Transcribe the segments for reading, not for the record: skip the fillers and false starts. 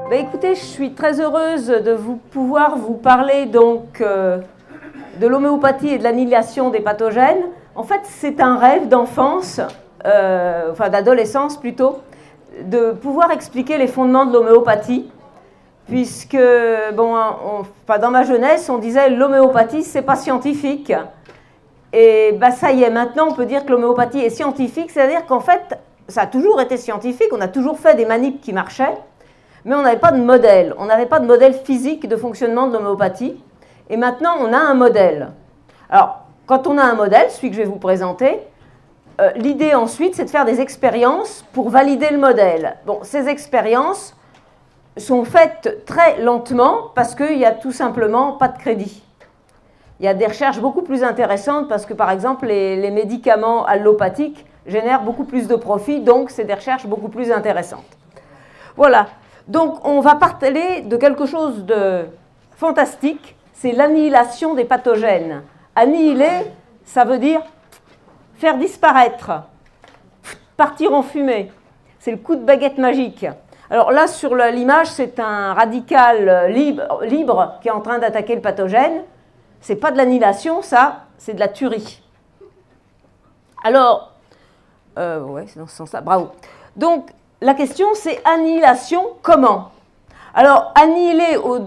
Ben écoutez, je suis très heureuse de pouvoir vous parler donc de l'homéopathie et de l'annihilation des pathogènes. En fait, c'est un rêve d'enfance, enfin d'adolescence plutôt, de pouvoir expliquer les fondements de l'homéopathie, puisque bon, dans ma jeunesse, on disait l'homéopathie, c'est pas scientifique. Et ben ça y est, maintenant on peut dire que l'homéopathie est scientifique, c'est-à-dire qu'en fait, ça a toujours été scientifique, on a toujours fait des manips qui marchaient, mais on n'avait pas de modèle, on n'avait pas de modèle physique de fonctionnement de l'homéopathie. Et maintenant, on a un modèle. Alors, quand on a un modèle, celui que je vais vous présenter, l'idée ensuite, c'est de faire des expériences pour valider le modèle. Bon, ces expériences sont faites très lentement parce qu'il n'y a tout simplement pas de crédit. Il y a des recherches beaucoup plus intéressantes parce que, par exemple, les médicaments allopathiques génèrent beaucoup plus de profit, donc c'est des recherches beaucoup plus intéressantes. Voilà. Donc, on va parler de quelque chose de fantastique, c'est l'annihilation des pathogènes. Annihiler, ça veut dire faire disparaître, partir en fumée. C'est le coup de baguette magique. Alors là, sur l'image, c'est un radical libre qui est en train d'attaquer le pathogène. Ce n'est pas de l'annihilation, ça, c'est de la tuerie. Alors, ouais, c'est dans ce sens-là, bravo. Donc, la question, c'est annihilation comment? Alors, annihiler au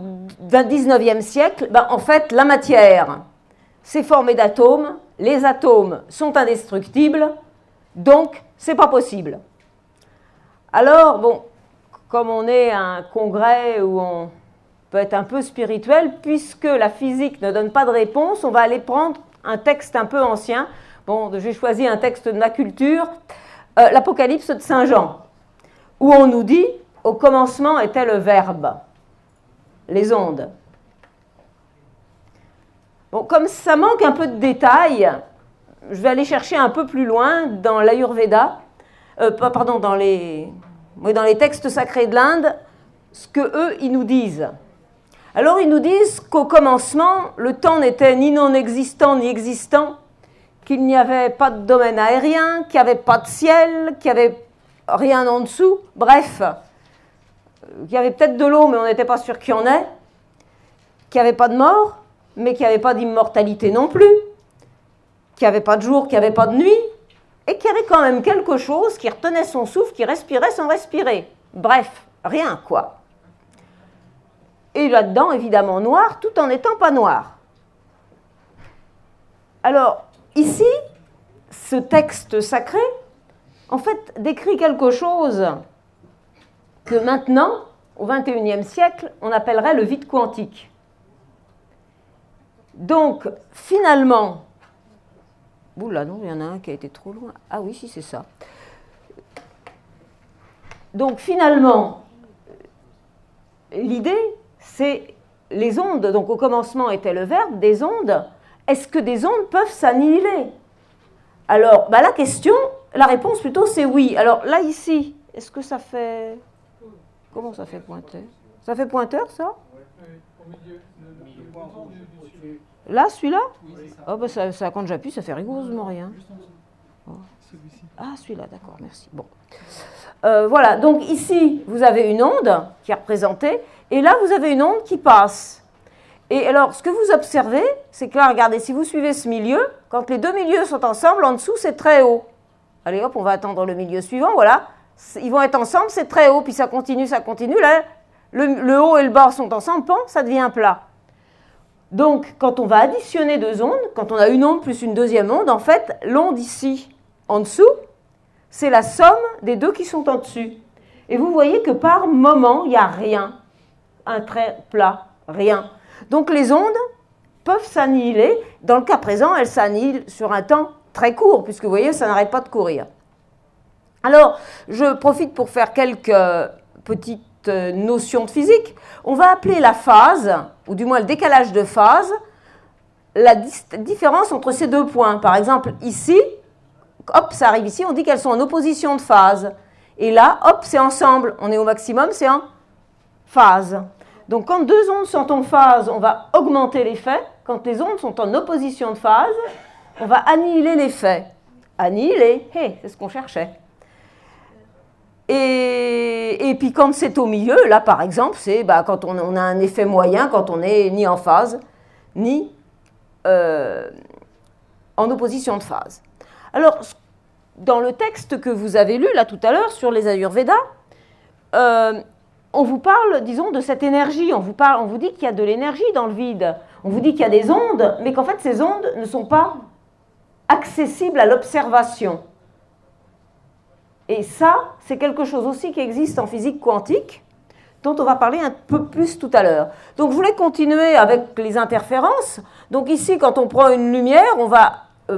XIXe siècle, ben, en fait, la matière, c'est formé d'atomes. Les atomes sont indestructibles, donc c'est pas possible. Alors, bon, comme on est à un congrès où on peut être un peu spirituel, puisque la physique ne donne pas de réponse, on va aller prendre un texte un peu ancien. Bon, j'ai choisi un texte de ma culture, l'Apocalypse de Saint Jean, où on nous dit « Au commencement était le Verbe », les ondes. Bon, comme ça manque un peu de détails, je vais aller chercher un peu plus loin dans l'Ayurveda, pardon, dans les textes sacrés de l'Inde, ce qu'eux, ils nous disent. Alors, ils nous disent qu'au commencement, le temps n'était ni non existant ni existant, qu'il n'y avait pas de domaine aérien, qu'il n'y avait pas de ciel, qu'il n'y avait rien en dessous, bref, qu'il y avait peut-être de l'eau, mais on n'était pas sûr qu'il y en ait, qu'il n'y avait pas de mort, mais qu'il n'y avait pas d'immortalité non plus, qu'il n'y avait pas de jour, qu'il n'y avait pas de nuit, et qu'il y avait quand même quelque chose qui retenait son souffle, qui respirait sans respirer. Bref, rien, quoi. Et là-dedans, évidemment, noir, tout en n'étant pas noir. Alors, ici, ce texte sacré, en fait, décrit quelque chose que maintenant, au XXIe siècle, on appellerait le vide quantique. Donc, finalement, oula, non, il y en a un qui a été trop loin. Ah oui, si, c'est ça. Donc, finalement, l'idée, c'est les ondes. Donc, au commencement était le verbe, des ondes. Est-ce que des ondes peuvent s'annihiler? Alors, bah, la réponse plutôt, c'est oui. Alors, là, ici, est-ce que ça fait... Comment ça fait pointeur? Ça fait pointeur, ça? Là, celui-là? Oh, bah ça, quand j'appuie, ça fait rigoureusement rien. Oh. Ah, celui-là, d'accord, merci. Bon. Voilà, donc ici, vous avez une onde qui est représentée, et là, vous avez une onde qui passe. Et alors, ce que vous observez, c'est que là, regardez, si vous suivez ce milieu, quand les deux milieux sont ensemble, en dessous, c'est très haut. Allez, hop, on va attendre le milieu suivant, voilà. Ils vont être ensemble, c'est très haut, puis ça continue. Là, le haut et le bas sont ensemble, pan, ça devient plat. Donc, quand on va additionner deux ondes, quand on a une onde plus une deuxième onde, en fait, l'onde ici, en dessous, c'est la somme des deux qui sont en dessus. Et vous voyez que par moment, il n'y a rien. Un trait plat, rien. Donc, les ondes peuvent s'annihiler. Dans le cas présent, elles s'annihilent sur un temps très court, puisque vous voyez, ça n'arrête pas de courir. Alors, je profite pour faire quelques petites notions de physique. On va appeler la phase, ou du moins le décalage de phase, la différence entre ces deux points. Par exemple, ici, hop, ça arrive ici, on dit qu'elles sont en opposition de phase. Et là, hop, c'est ensemble. On est au maximum, c'est en phase. Donc, quand deux ondes sont en phase, on va augmenter l'effet. Quand les ondes sont en opposition de phase, on va annihiler l'effet. Annihiler, hey, c'est ce qu'on cherchait. Et puis quand c'est au milieu, là par exemple, c'est quand on a un effet moyen, quand on n'est ni en phase, ni en opposition de phase. Alors, dans le texte que vous avez lu là tout à l'heure sur les Ayurveda, on vous parle, disons, de cette énergie. On vous dit qu'il y a de l'énergie dans le vide. On vous dit qu'il y a des ondes, mais qu'en fait, ces ondes ne sont pas accessibles à l'observation. Et ça, c'est quelque chose aussi qui existe en physique quantique, dont on va parler un peu plus tout à l'heure. Donc, je voulais continuer avec les interférences. Donc, ici, quand on prend une lumière, on va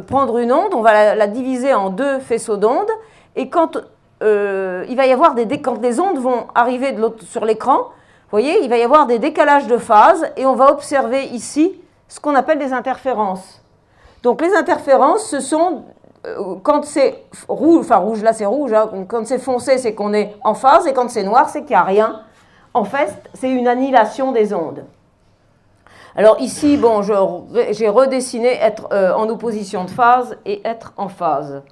prendre une onde, on va la diviser en deux faisceaux d'ondes, et quand il va y avoir quand les ondes vont arriver sur l'écran, vous voyez, il va y avoir des décalages de phase, et on va observer ici ce qu'on appelle des interférences. Donc, les interférences, ce sont, quand c'est rouge, enfin rouge, là c'est rouge, hein, quand c'est foncé, c'est qu'on est en phase, et quand c'est noir, c'est qu'il n'y a rien. En fait, c'est une annihilation des ondes. Alors ici, bon, j'ai redessiné être en opposition de phase et être en phase.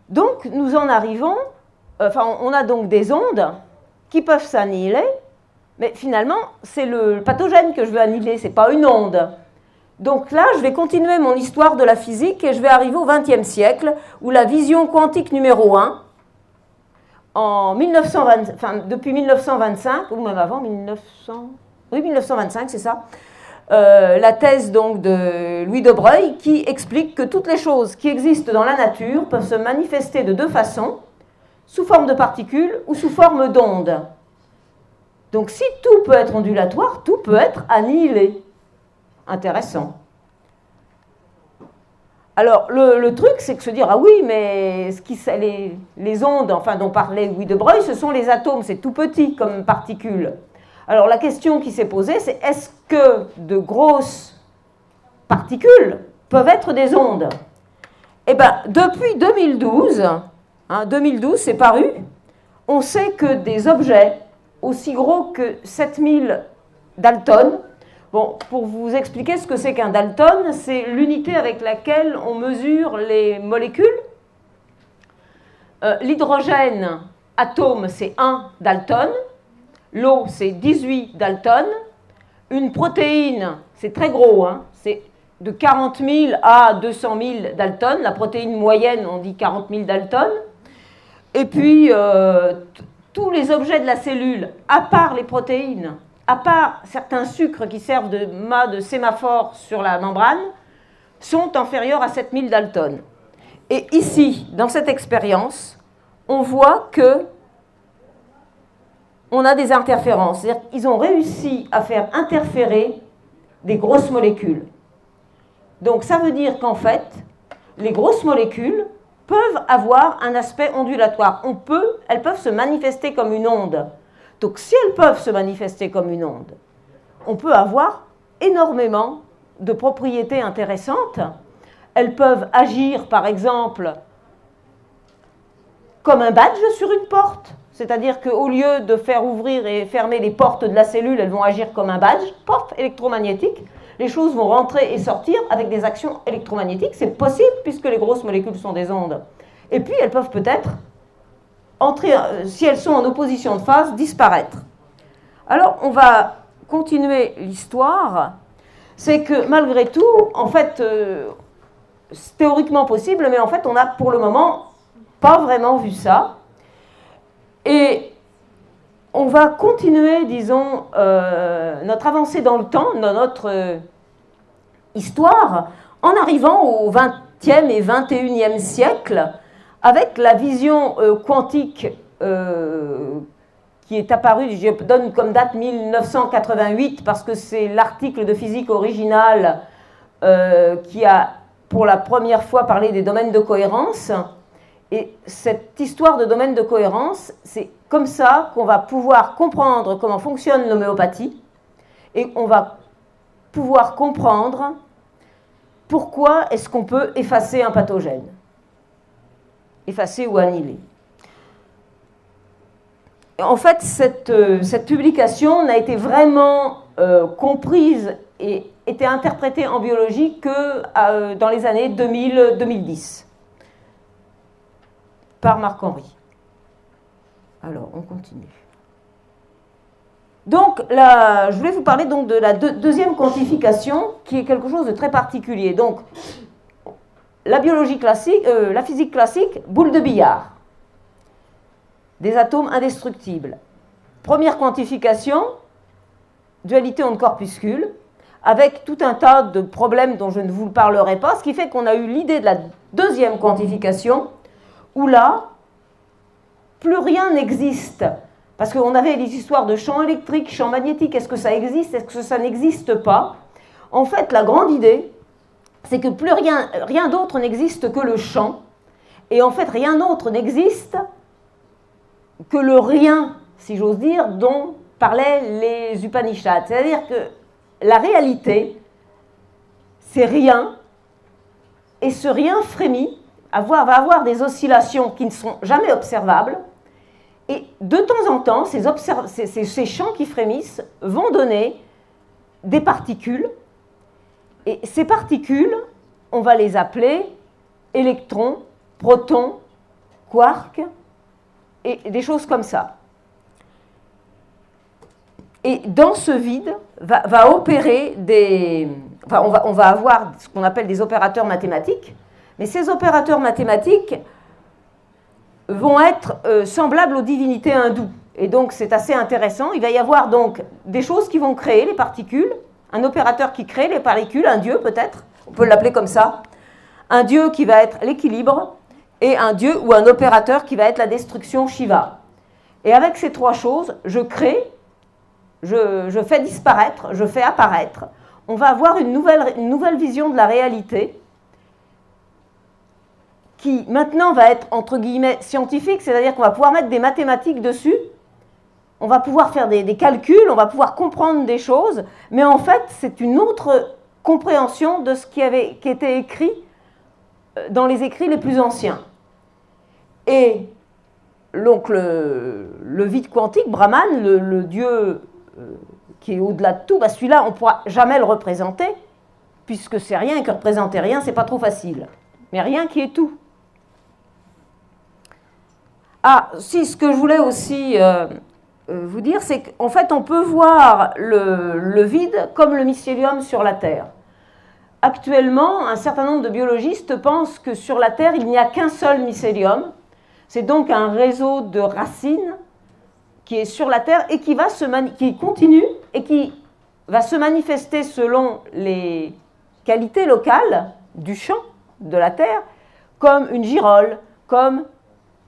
Donc, nous en arrivons, on a donc des ondes qui peuvent s'annihiler, mais finalement, c'est le pathogène que je veux annihiler, ce n'est pas une onde. Donc là, je vais continuer mon histoire de la physique et je vais arriver au XXe siècle, où la vision quantique numéro 1, depuis 1925, ou même avant, 1925, c'est ça, la thèse donc de Louis de Broglie qui explique que toutes les choses qui existent dans la nature peuvent se manifester de deux façons, sous forme de particules ou sous forme d'ondes. Donc si tout peut être ondulatoire, tout peut être annihilé. Intéressant. Alors, le truc, c'est que se dire, ah oui, mais les ondes, enfin, dont parlait Louis de Broglie, ce sont les atomes, c'est tout petit comme particules. Alors, la question qui s'est posée, c'est est-ce que de grosses particules peuvent être des ondes? Eh bien, depuis 2012, 2012, c'est paru, on sait que des objets aussi gros que 7000 daltons. Bon, pour vous expliquer ce que c'est qu'un dalton, c'est l'unité avec laquelle on mesure les molécules. L'hydrogène atome, c'est 1 dalton. L'eau, c'est 18 daltons. Une protéine, c'est très gros, hein, c'est de 40 000 à 200 000 daltons. La protéine moyenne, on dit 40 000 daltons. Et puis, tous les objets de la cellule, à part les protéines, à part certains sucres qui servent de mât de sémaphore sur la membrane, sont inférieurs à 7000 daltons. Et ici, dans cette expérience, on voit que on a des interférences. C'est-à-dire qu'ils ont réussi à faire interférer des grosses molécules. Donc ça veut dire qu'en fait, les grosses molécules peuvent avoir un aspect ondulatoire. Elles peuvent se manifester comme une onde. Donc, si elles peuvent se manifester comme une onde, on peut avoir énormément de propriétés intéressantes. Elles peuvent agir, par exemple, comme un badge sur une porte. C'est-à-dire qu'au lieu de faire ouvrir et fermer les portes de la cellule, elles vont agir comme un badge, porte électromagnétique. Les choses vont rentrer et sortir avec des actions électromagnétiques. C'est possible puisque les grosses molécules sont des ondes. Et puis, elles peuvent peut-être entrer, si elles sont en opposition de phase, disparaître. Alors, on va continuer l'histoire. C'est que malgré tout, en fait, c'est théoriquement possible, mais en fait, on n'a pour le moment pas vraiment vu ça. Et on va continuer, disons, notre avancée dans le temps, dans notre histoire, en arrivant au XXe et XXIe siècle, avec la vision quantique qui est apparue, je donne comme date 1988 parce que c'est l'article de physique original qui a pour la première fois parlé des domaines de cohérence. Et cette histoire de domaine de cohérence, c'est comme ça qu'on va pouvoir comprendre comment fonctionne l'homéopathie et on va pouvoir comprendre pourquoi est-ce qu'on peut effacer un pathogène. Effacer ou annihiler. En fait, cette publication n'a été vraiment comprise et été interprétée en biologie que dans les années 2000-2010. par Marc-Henri. Alors, on continue. Donc, là, je voulais vous parler donc de la deuxième quantification, qui est quelque chose de très particulier. Donc, la biologie classique, la physique classique, boule de billard. Des atomes indestructibles. Première quantification, dualité onde-corpuscule, avec tout un tas de problèmes dont je ne vous parlerai pas, ce qui fait qu'on a eu l'idée de la deuxième quantification, où là, plus rien n'existe. Parce qu'on avait les histoires de champs électriques, champs magnétiques, est-ce que ça existe, est-ce que ça n'existe pas? En fait, la grande idée, c'est que plus rien d'autre n'existe que le champ, et en fait, rien d'autre n'existe que le rien, si j'ose dire, dont parlaient les Upanishads. C'est-à-dire que la réalité, c'est rien, et ce rien frémit, va avoir des oscillations qui ne sont jamais observables, et de temps en temps, ces champs qui frémissent vont donner des particules, et ces particules, on va les appeler électrons, protons, quarks, et des choses comme ça. Et dans ce vide, va opérer des... Enfin, on va avoir ce qu'on appelle des opérateurs mathématiques, mais ces opérateurs mathématiques vont être semblables aux divinités hindoues. Et donc, c'est assez intéressant. Il va y avoir donc des choses qui vont créer les particules, un opérateur qui crée les particules, un dieu peut-être, on peut l'appeler comme ça, un dieu qui va être l'équilibre, et un dieu ou un opérateur qui va être la destruction, Shiva. Et avec ces trois choses, je crée, je fais disparaître, je fais apparaître. On va avoir une nouvelle vision de la réalité qui maintenant va être entre guillemets scientifique, c'est-à-dire qu'on va pouvoir mettre des mathématiques dessus, on va pouvoir faire des calculs, on va pouvoir comprendre des choses, mais en fait c'est une autre compréhension de ce qui était écrit dans les écrits les plus anciens. Et donc le vide quantique, Brahman, le dieu qui est au-delà de tout, bah celui-là on ne pourra jamais le représenter, puisque c'est rien et que représenter rien, c'est pas trop facile. Mais rien qui est tout. Ah, si, ce que je voulais aussi vous dire, c'est qu'en fait, on peut voir le vide comme le mycélium sur la Terre. Actuellement, un certain nombre de biologistes pensent que sur la Terre, il n'y a qu'un seul mycélium. C'est donc un réseau de racines qui est sur la Terre et qui continue et qui va se manifester selon les qualités locales du champ de la Terre, comme une girole, comme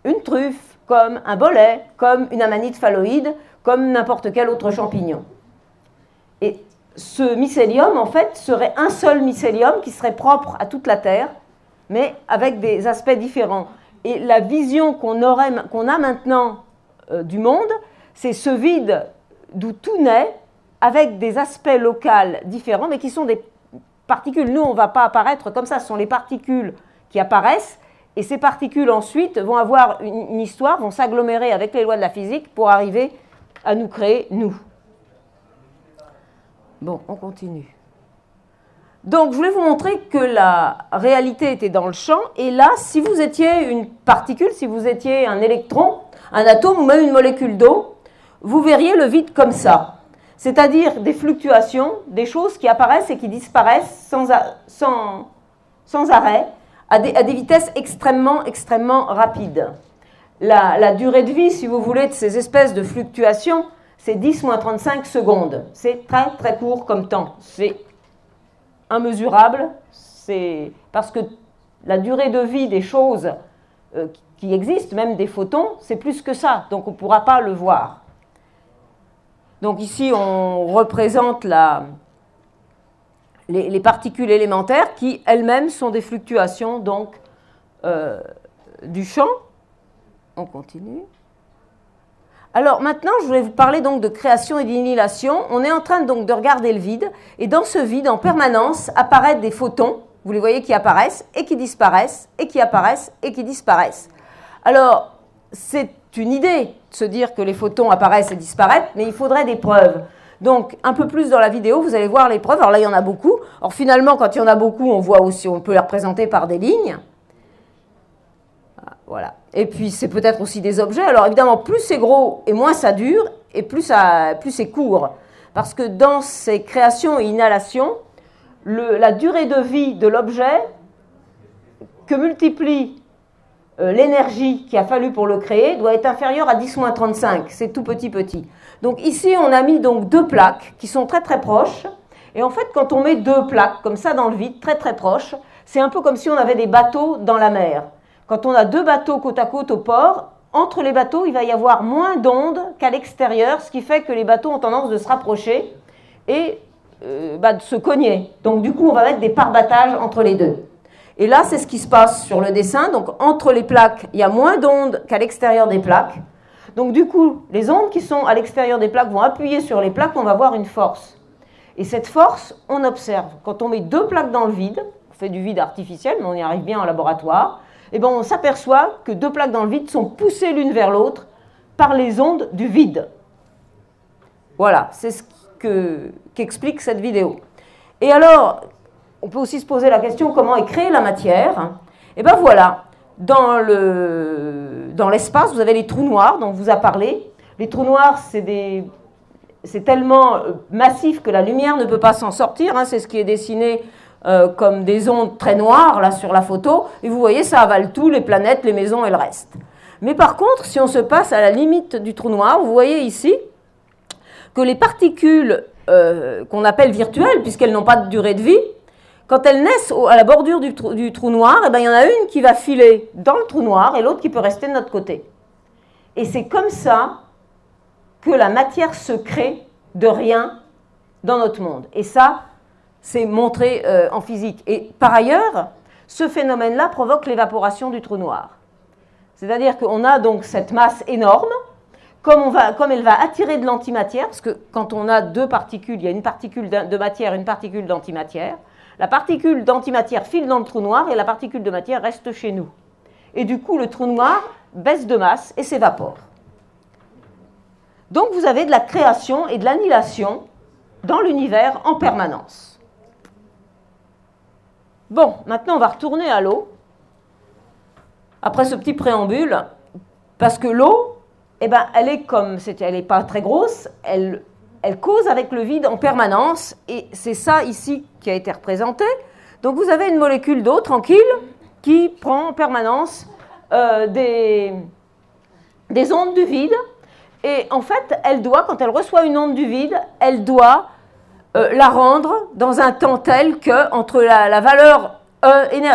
une truffe, comme un bolet, comme une amanite phalloïde, comme n'importe quel autre champignon. Et ce mycélium, en fait, serait un seul mycélium qui serait propre à toute la Terre, mais avec des aspects différents. Et la vision qu'on a maintenant du monde, c'est ce vide d'où tout naît, avec des aspects locaux différents, mais qui sont des particules. Nous, on ne va pas apparaître comme ça, ce sont les particules qui apparaissent, et ces particules ensuite vont avoir une histoire, vont s'agglomérer avec les lois de la physique pour arriver à nous créer, nous. Bon, on continue. Donc, je voulais vous montrer que la réalité était dans le champ, et là, si vous étiez une particule, si vous étiez un électron, un atome ou même une molécule d'eau, vous verriez le vide comme ça. C'est-à-dire des fluctuations, des choses qui apparaissent et qui disparaissent sans arrêt, à des vitesses extrêmement rapides. La durée de vie, si vous voulez, de ces espèces de fluctuations, c'est 10-35 secondes. C'est très court comme temps. C'est immesurable. C'est parce que la durée de vie des choses qui existent, même des photons, c'est plus que ça. Donc on ne pourra pas le voir. Donc ici, on représente les particules élémentaires qui, elles-mêmes, sont des fluctuations donc, du champ. On continue. Alors maintenant, je voulais vous parler donc de création et d'annihilation. On est en train donc de regarder le vide, et dans ce vide, en permanence, apparaissent des photons, vous les voyez qui apparaissent, et qui disparaissent, et qui apparaissent, et qui disparaissent. Alors, c'est une idée de se dire que les photons apparaissent et disparaissent, mais il faudrait des preuves. Donc, un peu plus dans la vidéo, vous allez voir les preuves. Alors là, il y en a beaucoup. Or, finalement, quand il y en a beaucoup, on voit aussi, on peut les représenter par des lignes. Voilà. Et puis c'est peut-être aussi des objets. Alors évidemment, plus c'est gros et moins ça dure, et plus c'est court. Parce que dans ces créations et inhalations, la durée de vie de l'objet que multiplie l'énergie qu'il a fallu pour le créer doit être inférieure à 10-35. C'est tout petit. Donc ici, on a mis donc 2 plaques qui sont très très proches. Et en fait, quand on met 2 plaques comme ça dans le vide, très très proches, c'est un peu comme si on avait des bateaux dans la mer. Quand on a 2 bateaux côte à côte au port, entre les bateaux, il va y avoir moins d'ondes qu'à l'extérieur, ce qui fait que les bateaux ont tendance de se rapprocher et de se cogner. Donc du coup, on va mettre des pare-battages entre les deux. Et là, c'est ce qui se passe sur le dessin. Donc entre les plaques, il y a moins d'ondes qu'à l'extérieur des plaques. Donc du coup, les ondes qui sont à l'extérieur des plaques vont appuyer sur les plaques, on va avoir une force. Et cette force, on observe. Quand on met 2 plaques dans le vide, on fait du vide artificiel, mais on y arrive bien en laboratoire, et bien on s'aperçoit que 2 plaques dans le vide sont poussées l'une vers l'autre par les ondes du vide. Voilà, c'est ce qu'explique cette vidéo. Et alors, on peut aussi se poser la question comment est créée la matière. Et bien voilà, dans l'espace, vous avez les trous noirs dont on vous a parlé. Les trous noirs, c'est tellement massif que la lumière ne peut pas s'en sortir. C'est ce qui est dessiné comme des ondes très noires là sur la photo. Et vous voyez, ça avale tout, les planètes, les maisons et le reste. Mais par contre, si on se passe à la limite du trou noir, vous voyez ici que les particules qu'on appelle virtuelles, puisqu'elles n'ont pas de durée de vie, quand elles naissent à la bordure du trou noir, il y en a une qui va filer dans le trou noir et l'autre qui peut rester de notre côté. Et c'est comme ça que la matière se crée de rien dans notre monde. Et ça, c'est montré en physique. Et par ailleurs, ce phénomène-là provoque l'évaporation du trou noir. C'est-à-dire qu'on a donc cette masse énorme, comme elle va attirer de l'antimatière, parce que quand on a 2 particules, il y a une particule de matière et une particule d'antimatière. La particule d'antimatière file dans le trou noir et la particule de matière reste chez nous. Et du coup, le trou noir baisse de masse et s'évapore. Donc vous avez de la création et de l'annihilation dans l'univers en permanence. Bon, maintenant on va retourner à l'eau, après ce petit préambule, parce que l'eau, elle n'est pas très grosse, elle cause avec le vide en permanence, et c'est ça ici qui a été représenté. Donc vous avez une molécule d'eau tranquille qui prend en permanence des ondes du vide, et en fait, quand elle reçoit une onde du vide, elle doit la rendre dans un temps tel que, entre la valeur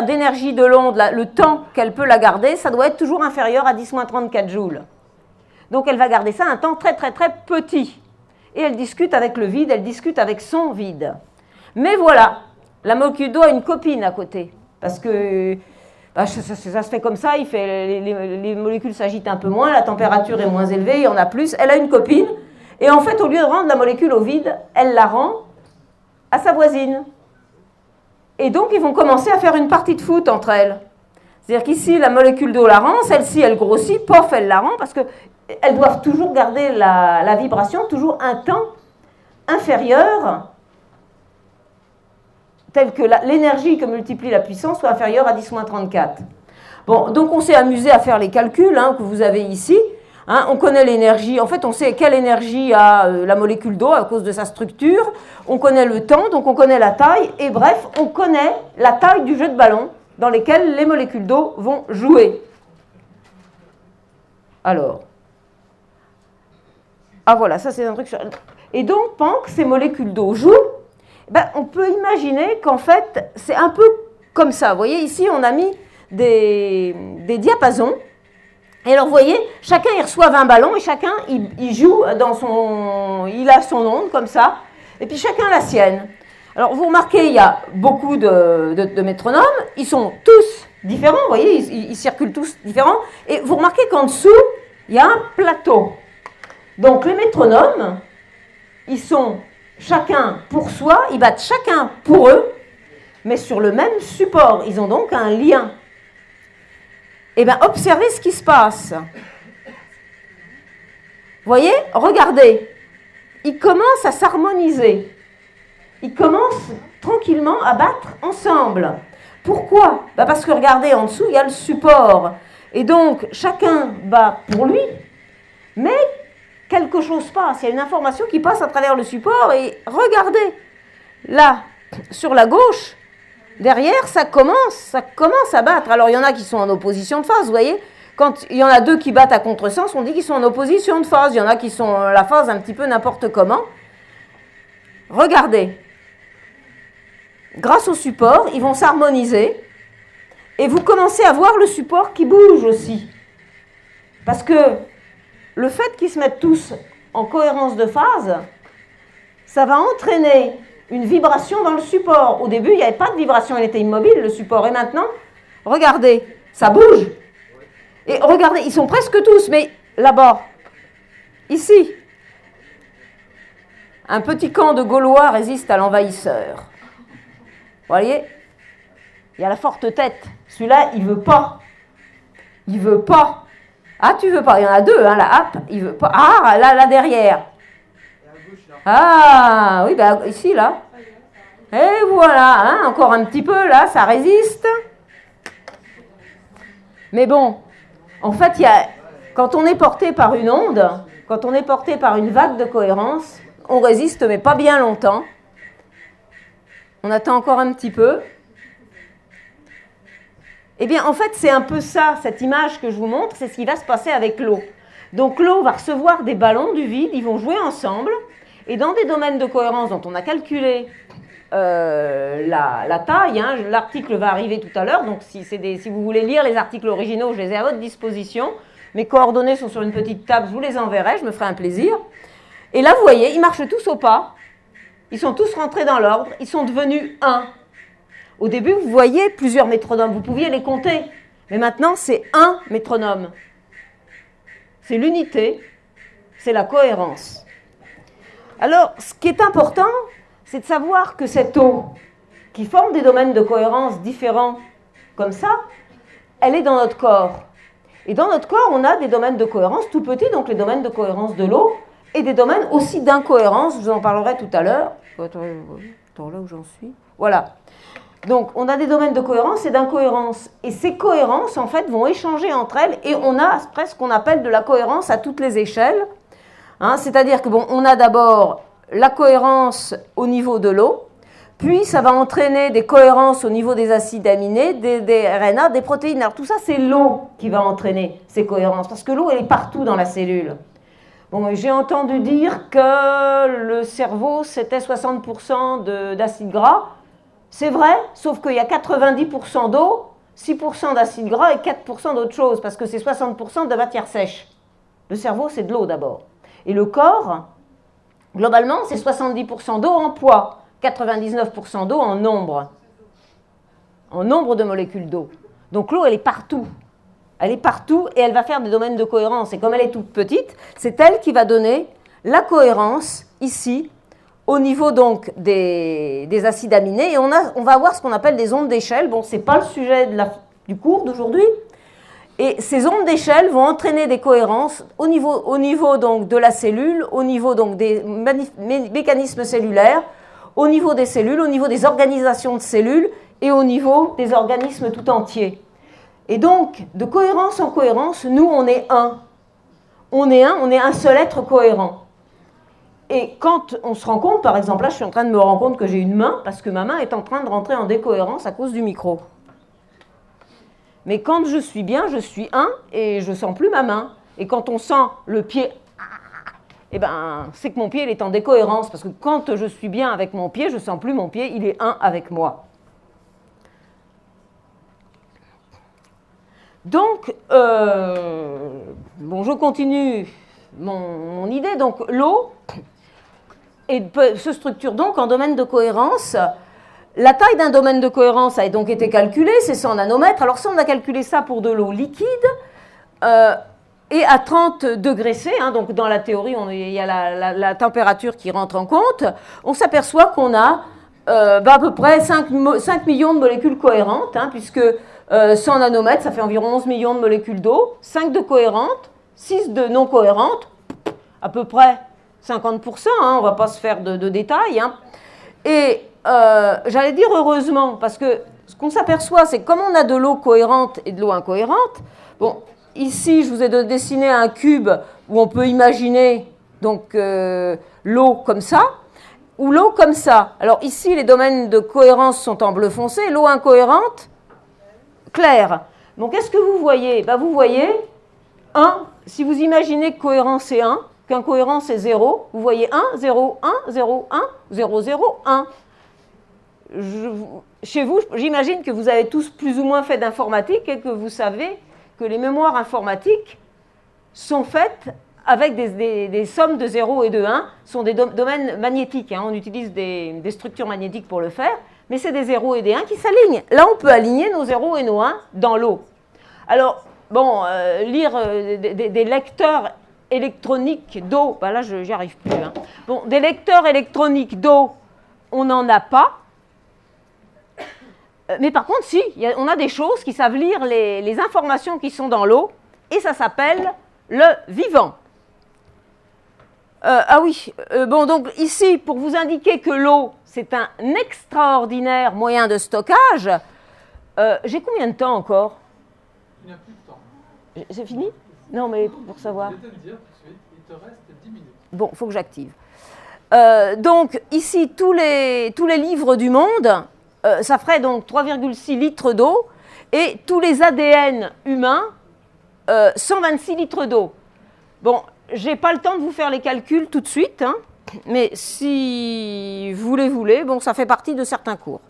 d'énergie de l'onde, le temps qu'elle peut la garder, ça doit être toujours inférieur à 10-34 joules. Donc elle va garder ça un temps très très très petit. Et elle discute avec le vide, elle discute avec son vide. Mais voilà, la molécule d'eau a une copine à côté. Parce que ça se fait comme ça, les molécules s'agitent un peu moins, la température est moins élevée, il y en a plus. Elle a une copine. Et en fait, au lieu de rendre la molécule au vide, elle la rend à sa voisine. Et donc, ils vont commencer à faire une partie de foot entre elles. C'est-à-dire qu'ici, la molécule d'eau la rend, celle-ci, elle grossit, pof, elle la rend, parce qu'elles doivent toujours garder la vibration, toujours un temps inférieur, tel que l'énergie que multiplie la puissance soit inférieure à 10-34. Bon, donc on s'est amusé à faire les calculs que vous avez ici. On connaît l'énergie, en fait on sait quelle énergie a la molécule d'eau à cause de sa structure, on connaît le temps, donc on connaît la taille, et bref, on connaît la taille du jeu de ballon dans lequel les molécules d'eau vont jouer. Alors, voilà, ça c'est un truc... Et donc, pendant que ces molécules d'eau jouent, on peut imaginer qu'en fait, c'est un peu comme ça. Vous voyez, ici, on a mis des diapasons. Et alors, vous voyez, chacun, il reçoit 20 ballons et chacun, il joue il a son onde, comme ça. Et puis, chacun la sienne. Alors, vous remarquez, il y a beaucoup de métronomes. Ils sont tous différents, vous voyez, ils circulent tous différents. Et vous remarquez qu'en dessous, il y a un plateau. Donc, les métronomes, ils sont chacun pour soi, ils battent chacun pour eux, mais sur le même support. Ils ont donc un lien. Eh bien, observez ce qui se passe. Vous voyez, regardez. Ils commencent à s'harmoniser. Ils commencent tranquillement à battre ensemble. Pourquoi ? Parce que regardez, en dessous, il y a le support. Et donc, chacun bat pour lui, mais quelque chose passe. Il y a une information qui passe à travers le support. Et regardez, là, sur la gauche, derrière, ça commence à battre. Alors, il y en a qui sont en opposition de phase, vous voyez. Quand il y en a deux qui battent à contresens, on dit qu'ils sont en opposition de phase. Il y en a qui sont la phase un petit peu n'importe comment. Regardez. Grâce au support, ils vont s'harmoniser. Et vous commencez à voir le support qui bouge aussi. Parce que le fait qu'ils se mettent tous en cohérence de phase, ça va entraîner une vibration dans le support. Au début, il n'y avait pas de vibration, il était immobile, le support. Et maintenant, regardez, ça bouge. Et regardez, ils sont presque tous, mais là-bas, ici, un petit camp de Gaulois résiste à l'envahisseur. Vous voyez? Il y a la forte tête. Celui-là, il ne veut pas. Il ne veut pas. Ah, tu veux pas? Il y en a deux, hein, là, hop, il veut pas. Ah, là derrière. Ah, oui, ben ici, là. Et voilà, hein, encore un petit peu, là, ça résiste. Mais bon, en fait, quand on est porté par une onde, quand on est porté par une vague de cohérence, on résiste, mais pas bien longtemps. On attend encore un petit peu. Eh bien, en fait, c'est un peu ça, cette image que je vous montre, c'est ce qui va se passer avec l'eau. Donc, l'eau va recevoir des ballons du vide, ils vont jouer ensemble, et dans des domaines de cohérence dont on a calculé la taille, hein, l'article va arriver tout à l'heure, donc si vous voulez lire les articles originaux, je les ai à votre disposition. Mes coordonnées sont sur une petite table, je vous les enverrai, je me ferai un plaisir. Et là, vous voyez, ils marchent tous au pas, ils sont tous rentrés dans l'ordre, ils sont devenus un. Au début, vous voyez plusieurs métronomes, vous pouviez les compter, mais maintenant, c'est un métronome. C'est l'unité, c'est la cohérence. Alors, ce qui est important, c'est de savoir que cette eau, qui forme des domaines de cohérence différents comme ça, elle est dans notre corps. Et dans notre corps, on a des domaines de cohérence tout petits, donc les domaines de cohérence de l'eau, et des domaines aussi d'incohérence, je vous en parlerai tout à l'heure. Attends, là où j'en suis. Voilà. Donc, on a des domaines de cohérence et d'incohérence. Et ces cohérences, en fait, vont échanger entre elles, et on a presque ce qu'on appelle de la cohérence à toutes les échelles. Hein, c'est-à-dire que, bon, on a d'abord la cohérence au niveau de l'eau, puis ça va entraîner des cohérences au niveau des acides aminés, des RNA, des protéines. Alors, tout ça, c'est l'eau qui va entraîner ces cohérences, parce que l'eau, elle est partout dans la cellule. Bon, j'ai entendu dire que le cerveau, c'était 60% d'acides gras. C'est vrai, sauf qu'il y a 90% d'eau, 6% d'acides gras et 4% d'autre chose, parce que c'est 60% de matière sèche. Le cerveau, c'est de l'eau d'abord. Et le corps, globalement, c'est 70% d'eau en poids, 99% d'eau en nombre de molécules d'eau. Donc l'eau, elle est partout. Elle est partout et elle va faire des domaines de cohérence. Et comme elle est toute petite, c'est elle qui va donner la cohérence ici, au niveau donc des acides aminés, et on va avoir ce qu'on appelle des ondes d'échelle. Bon, ce n'est pas le sujet du cours d'aujourd'hui. Et ces ondes d'échelle vont entraîner des cohérences au niveau donc de la cellule, au niveau donc des mécanismes cellulaires, au niveau des cellules, au niveau des organisations de cellules et au niveau des organismes tout entiers. Et donc, de cohérence en cohérence, nous, on est un. On est un seul être cohérent. Et quand on se rend compte, par exemple, là, je suis en train de me rendre compte que j'ai une main, parce que ma main est en train de rentrer en décohérence à cause du micro. Mais quand je suis bien, je suis un, et je ne sens plus ma main. Et quand on sent le pied, eh ben, c'est que mon pied il est en décohérence, parce que quand je suis bien avec mon pied, je ne sens plus mon pied, il est un avec moi. Donc, bon, je continue mon idée. Donc, l'eau se structure donc en domaine de cohérence. La taille d'un domaine de cohérence a donc été calculée, c'est 100 nanomètres. Alors, si on a calculé ça pour de l'eau liquide, et à 30 degrés C, hein, donc dans la théorie, il y a la température qui rentre en compte, on s'aperçoit qu'on a à peu près 5 millions de molécules cohérentes, hein, puisque 100 nanomètres, ça fait environ 11 millions de molécules d'eau, 5 de cohérentes, 6 de non cohérentes, à peu près 50%, hein, on ne va pas se faire de détails. Hein. Et j'allais dire heureusement, parce que qu'on s'aperçoit, c'est que comme on a de l'eau cohérente et de l'eau incohérente, bon, ici, je vous ai dessiné un cube où on peut imaginer donc l'eau comme ça, ou l'eau comme ça. Alors ici, les domaines de cohérence sont en bleu foncé, l'eau incohérente, claire. Donc qu'est-ce que vous voyez? Ben, vous voyez 1, si vous imaginez que cohérence c'est 1, qu'incohérence c'est 0, vous voyez 1, 0, 1, 0, 1, 0, 0, 1. Chez vous, j'imagine que vous avez tous plus ou moins fait d'informatique et que vous savez que les mémoires informatiques sont faites avec des sommes de 0 et de 1, sont des domaines magnétiques. Hein. On utilise des structures magnétiques pour le faire, mais c'est des 0 et des 1 qui s'alignent. Là, on peut aligner nos 0 et nos 1 dans l'eau. Alors, bon, lire des lecteurs électroniques d'eau, ben là, j'y arrive plus. Hein. Bon, des lecteurs électroniques d'eau, on n'en a pas. Mais par contre, si, on a des choses qui savent lire les informations qui sont dans l'eau, et ça s'appelle le vivant. Ah oui, bon, donc ici, pour vous indiquer que l'eau, c'est un extraordinaire moyen de stockage, j'ai combien de temps encore? Il n'y a plus de temps. C'est fini? Non, mais pour savoir. Je vais te le dire tout de suite, il te reste 10 minutes. Bon, il faut que j'active. Donc, ici, tous les livres du monde, ça ferait donc 3,6 litres d'eau, et tous les ADN humains, 126 litres d'eau. Bon, je n'ai pas le temps de vous faire les calculs tout de suite, hein, mais si vous les voulez, bon, ça fait partie de certains cours.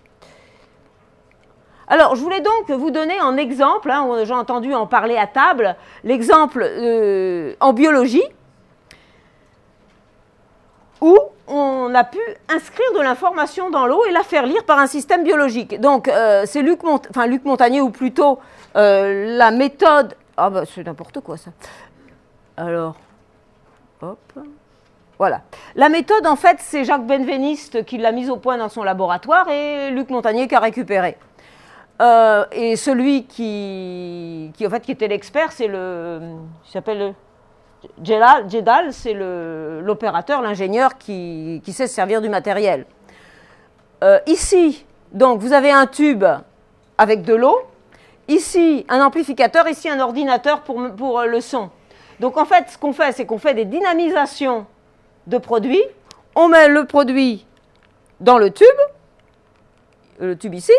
Alors, je voulais donc vous donner en exemple, hein, j'ai entendu en parler à table, l'exemple en biologie, où on a pu inscrire de l'information dans l'eau et la faire lire par un système biologique. Donc, c'est Luc Montagnier, ou plutôt la méthode... Ah ben, c'est n'importe quoi, ça. Alors, hop, voilà. La méthode, en fait, c'est Jacques Benveniste qui l'a mise au point dans son laboratoire et Luc Montagnier qui a récupéré. Et celui qui était l'expert, c'est il s'appelle Jedal, c'est l'opérateur, l'ingénieur qui sait se servir du matériel. Ici, donc, vous avez un tube avec de l'eau. Ici, un amplificateur. Ici, un ordinateur pour le son. Donc, en fait, ce qu'on fait, c'est qu'on fait des dynamisations de produits. On met le produit dans le tube ici,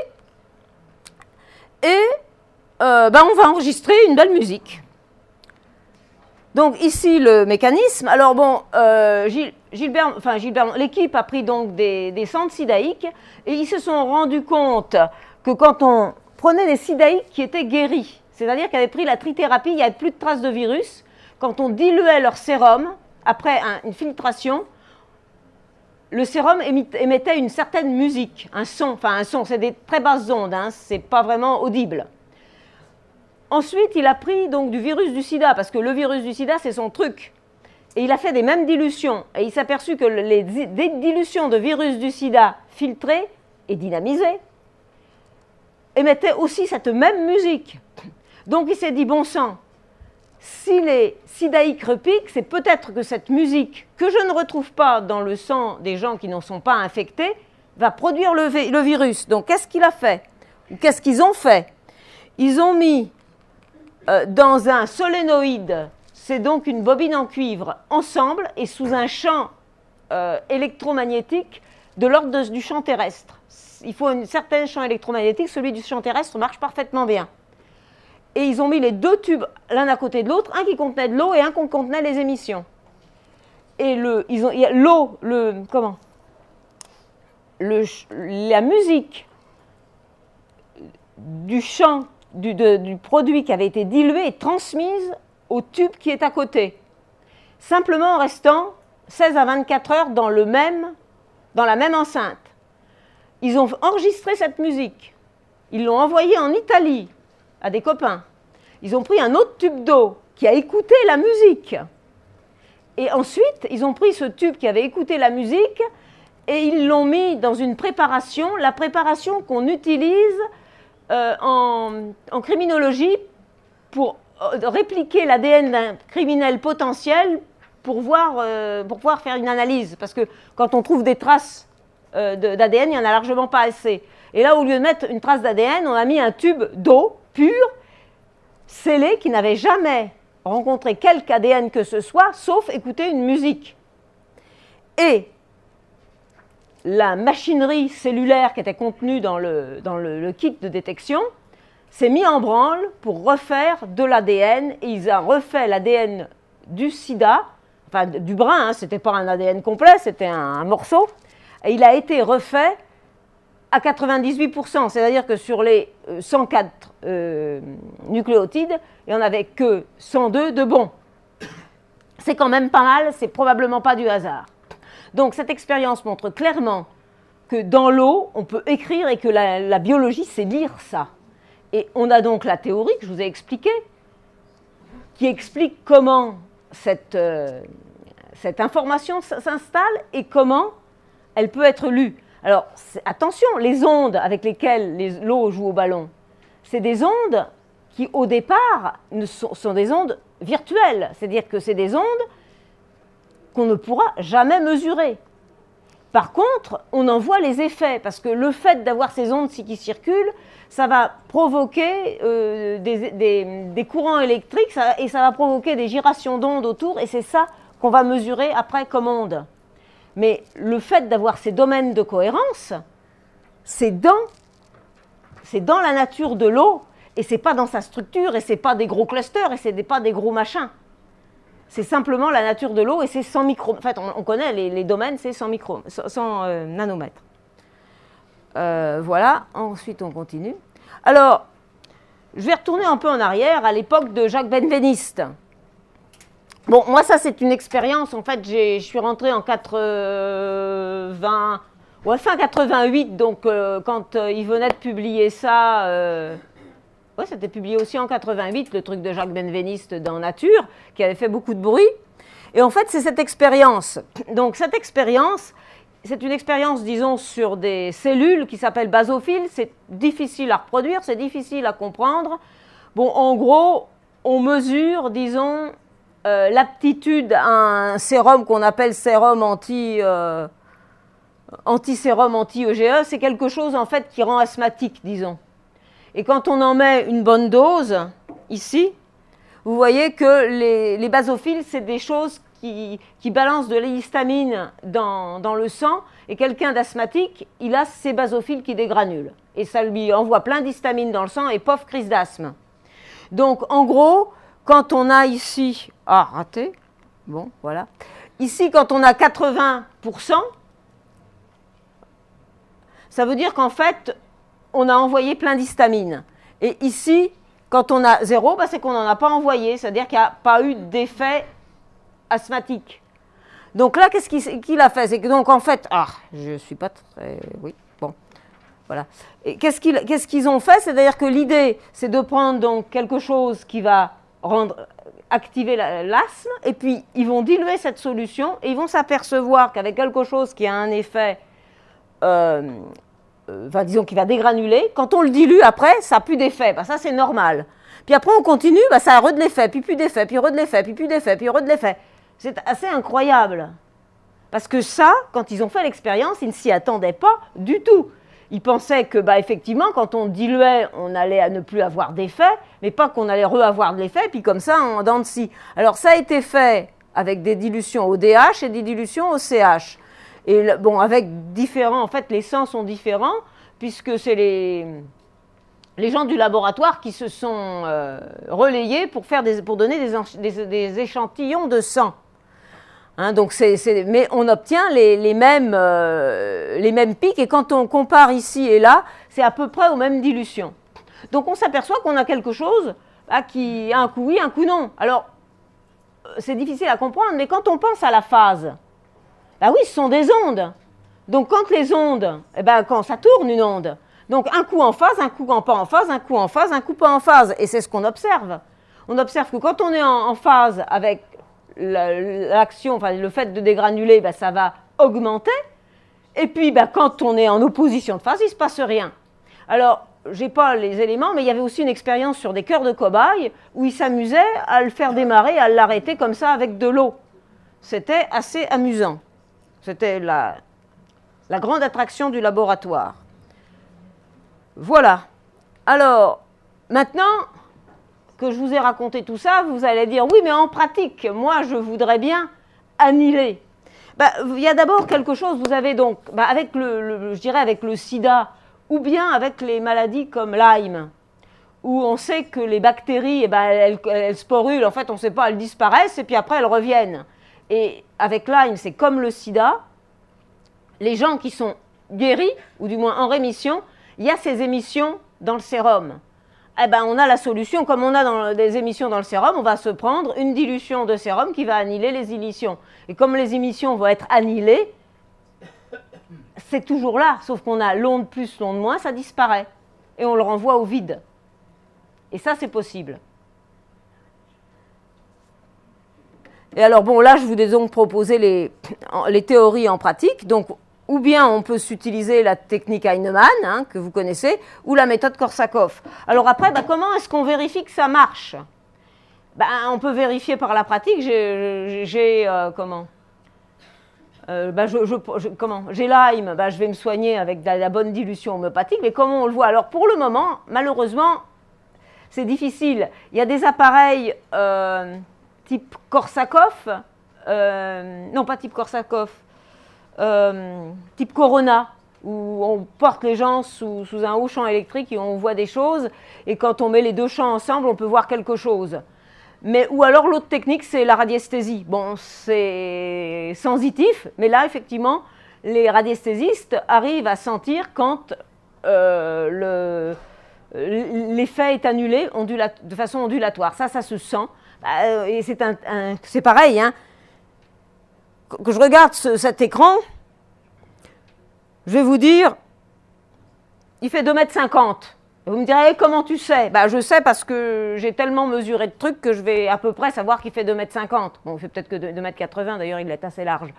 et on va enregistrer une belle musique. Donc, ici, le mécanisme. Alors, bon, l'équipe a pris donc des centres sidaïques, et ils se sont rendus compte que quand on prenait des sidaïques qui étaient guéris, c'est-à-dire qui avaient pris la trithérapie, il n'y avait plus de traces de virus, quand on diluait leur sérum, après une filtration, le sérum émettait une certaine musique, un son, c'est des très basses ondes, hein, c'est pas vraiment audible. Ensuite, il a pris donc du virus du sida, parce que le virus du sida, c'est son truc. Et il a fait des mêmes dilutions. Et il s'est aperçu que les dilutions de virus du sida filtrées et dynamisées émettaient aussi cette même musique. Donc il s'est dit, bon sang, si les sidaïques repiquent, c'est peut-être que cette musique, que je ne retrouve pas dans le sang des gens qui n'en sont pas infectés, va produire le virus. Donc qu'est-ce qu'il a fait? Ou qu'est-ce qu'ils ont fait? Ils ont mis dans un solénoïde, c'est donc une bobine en cuivre, ensemble et sous un champ électromagnétique de l'ordre du champ terrestre. Il faut un certain champ électromagnétique, celui du champ terrestre marche parfaitement bien. Et ils ont mis les deux tubes l'un à côté de l'autre, un qui contenait de l'eau et un qui contenait les émissions. Et la musique du champ du produit qui avait été dilué est transmise au tube qui est à côté, simplement en restant 16 à 24 heures dans la même enceinte. Ils ont enregistré cette musique, ils l'ont envoyée en Italie à des copains. Ils ont pris un autre tube d'eau qui a écouté la musique. Et ensuite, ils ont pris ce tube qui avait écouté la musique et ils l'ont mis dans une préparation, la préparation qu'on utilise en criminologie pour répliquer l'ADN d'un criminel potentiel pour pouvoir faire une analyse. Parce que quand on trouve des traces d'ADN, il n'y en a largement pas assez. Et là, au lieu de mettre une trace d'ADN, on a mis un tube d'eau pure, scellé, qui n'avait jamais rencontré quelque ADN que ce soit, sauf écouter une musique. Et la machinerie cellulaire qui était contenue dans le kit de détection s'est mise en branle pour refaire de l'ADN, et ils ont refait l'ADN du sida, enfin du brin, hein, ce n'était pas un ADN complet, c'était un morceau, et il a été refait à 98%, c'est-à-dire que sur les 104 nucléotides, il n'y en avait que 102 de bons. C'est quand même pas mal, c'est probablement pas du hasard. Donc cette expérience montre clairement que dans l'eau, on peut écrire et que la biologie, c'est lire ça. Et on a donc la théorie que je vous ai expliquée, qui explique comment cette information s'installe et comment elle peut être lue. Alors, attention, les ondes avec lesquelles l'eau joue au ballon, c'est des ondes qui, au départ, sont des ondes virtuelles. C'est-à-dire que c'est des ondes qu'on ne pourra jamais mesurer. Par contre, on en voit les effets, parce que le fait d'avoir ces ondes qui circulent, ça va provoquer des courants électriques et ça va provoquer des gyrations d'ondes autour, et c'est ça qu'on va mesurer après comme onde. Mais le fait d'avoir ces domaines de cohérence, c'est dans la nature de l'eau, et c'est pas dans sa structure, et c'est pas des gros clusters, et c'est pas des gros machins. C'est simplement la nature de l'eau, et c'est 100 micro. En fait, on connaît les domaines, c'est 100 nanomètres. Voilà, ensuite on continue. Alors, je vais retourner un peu en arrière, à l'époque de Jacques Benveniste. Bon, moi, ça, c'est une expérience. En fait, je suis rentrée en fin 88, donc quand il venait de publier ça, ouais, c'était publié aussi en 88, le truc de Jacques Benveniste dans Nature, qui avait fait beaucoup de bruit. Et en fait, c'est cette expérience. Donc, cette expérience, c'est une expérience, disons, sur des cellules qui s'appellent basophiles. C'est difficile à reproduire, c'est difficile à comprendre. Bon, en gros, on mesure, disons, l'aptitude à un sérum qu'on appelle sérum anti-sérum anti-EGE. C'est quelque chose, en fait, qui rend asthmatique, disons. Et quand on en met une bonne dose, ici, vous voyez que les basophiles, c'est des choses qui balancent de l'histamine dans le sang, et quelqu'un d'asthmatique, il a ces basophiles qui dégranulent. Et ça lui envoie plein d'histamine dans le sang, et pauvre crise d'asthme. Donc, en gros, quand on a ici... Ah, raté. Bon, voilà. Ici, quand on a 80%, ça veut dire qu'en fait, on a envoyé plein d'histamine. Et ici, quand on a 0, bah, c'est qu'on n'en a pas envoyé. C'est-à-dire qu'il n'y a pas eu d'effet asthmatique. Donc là, qu'est-ce qu'il a fait? C'est que donc, en fait... Ah, je ne suis pas très... Oui, bon. Voilà. Et qu'est-ce qu'ils ont fait? C'est-à-dire que l'idée, c'est de prendre donc quelque chose qui va activer l'asthme, et puis ils vont diluer cette solution, et ils vont s'apercevoir qu'avec quelque chose qui a un effet... Enfin, disons qu'il va dégranuler, quand on le dilue après, ça n'a plus d'effet, bah, ça c'est normal. Puis après on continue, bah, ça a re de l'effet, puis plus d'effet, puis re de l'effet, puis plus d'effet, puis re de l'effet. C'est assez incroyable. Parce que ça, quand ils ont fait l'expérience, ils ne s'y attendaient pas du tout. Ils pensaient que, bah, effectivement, quand on diluait, on allait à ne plus avoir d'effet, mais pas qu'on allait re-avoir de l'effet, puis comme ça, en dents de scie. Alors ça a été fait avec des dilutions au DH et des dilutions au CH. Et bon, avec différents, en fait, les sens sont différents, puisque c'est les gens du laboratoire qui se sont relayés pour donner des échantillons de sang. Hein, donc mais on obtient les mêmes pics, et quand on compare ici et là, c'est à peu près aux mêmes dilutions. Donc on s'aperçoit qu'on a quelque chose qui a un coup oui, un coup non. Alors, c'est difficile à comprendre, mais quand on pense à la phase, bah oui, ce sont des ondes. Donc quand les ondes, eh ben, quand ça tourne une onde, donc un coup en phase, un coup pas en phase, un coup en phase, un coup pas en phase. Et c'est ce qu'on observe. On observe que quand on est en phase avec l'action, enfin le fait de dégranuler, ben, ça va augmenter. Et puis ben, quand on est en opposition de phase, il ne se passe rien. Alors, je n'ai pas les éléments, mais il y avait aussi une expérience sur des cœurs de cobayes où ils s'amusaient à le faire démarrer, à l'arrêter comme ça avec de l'eau. C'était assez amusant. C'était La grande attraction du laboratoire. Voilà. Alors, maintenant que je vous ai raconté tout ça, vous allez dire, oui, mais en pratique, moi, je voudrais bien annihiler. Il y a d'abord quelque chose, vous avez donc, avec je dirais avec le sida, ou bien avec les maladies comme Lyme, où on sait que les bactéries, elles sporulent, en fait, on ne sait pas, elles disparaissent, et puis après, elles reviennent. Et avec Lyme, c'est comme le sida, les gens qui sont guéris, ou du moins en rémission, il y a ces émissions dans le sérum. On a la solution, comme on a des émissions dans le sérum, on va se prendre une dilution de sérum qui va annihiler les émissions. Et comme les émissions vont être annihilées, c'est toujours là, sauf qu'on a l'onde plus, l'onde moins, ça disparaît. Et on le renvoie au vide. Et ça, c'est possible. Et alors, bon, là, je vous ai donc proposé les théories en pratique. Donc, ou bien on peut s'utiliser la technique Heinemann, hein, que vous connaissez, ou la méthode Korsakoff. Alors après, comment est-ce qu'on vérifie que ça marche? On peut vérifier par la pratique. J'ai Lyme, je vais me soigner avec de la bonne dilution homéopathique, mais comment on le voit? Alors pour le moment, malheureusement, c'est difficile. Il y a des appareils type Korsakoff, non pas type Korsakoff, type Corona, où on porte les gens sous un haut champ électrique et on voit des choses, et quand on met les deux champs ensemble, on peut voir quelque chose. Ou alors l'autre technique, c'est la radiesthésie. Bon, c'est sensitif, mais là, effectivement, les radiesthésistes arrivent à sentir quand l'effet est annulé de façon ondulatoire. Ça se sent. Et c'est pareil, hein. Que je regarde cet écran, je vais vous dire, il fait 2,50 m. Vous me direz, comment tu sais? Je sais parce que j'ai tellement mesuré de trucs que je vais à peu près savoir qu'il fait 2,50 m. Bon, il fait peut-être que 2,80 m, d'ailleurs, il est assez large.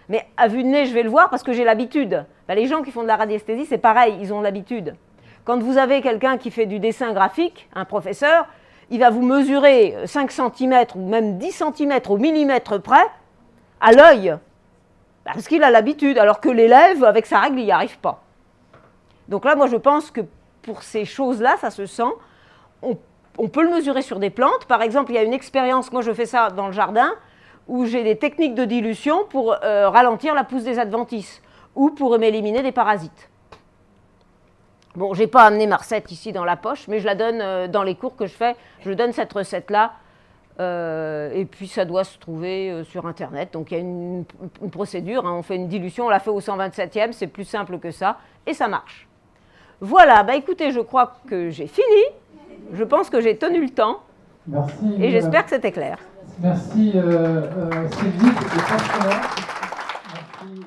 Mais à vue de nez, je vais le voir parce que j'ai l'habitude. Les gens qui font de la radiesthésie, c'est pareil, ils ont l'habitude. Quand vous avez quelqu'un qui fait du dessin graphique, un professeur, il va vous mesurer 5 cm ou même 10 cm au millimètre près, à l'œil, parce qu'il a l'habitude, alors que l'élève, avec sa règle, il n'y arrive pas. Donc là, moi, je pense que pour ces choses-là, ça se sent. On peut le mesurer sur des plantes. Par exemple, il y a une expérience, moi je fais ça dans le jardin, où j'ai des techniques de dilution pour ralentir la pousse des adventices, ou pour éliminer des parasites. Bon, je n'ai pas amené ma recette ici dans la poche, mais je la donne dans les cours que je fais. Je donne cette recette-là. Et puis ça doit se trouver sur Internet. Donc il y a une procédure, hein, on fait une dilution, on la fait au 127e, c'est plus simple que ça, et ça marche. Voilà, écoutez, je crois que j'ai fini. Je pense que j'ai tenu le temps. Merci. Et j'espère que c'était clair. Merci Sylvie, c'était passionnant. Merci.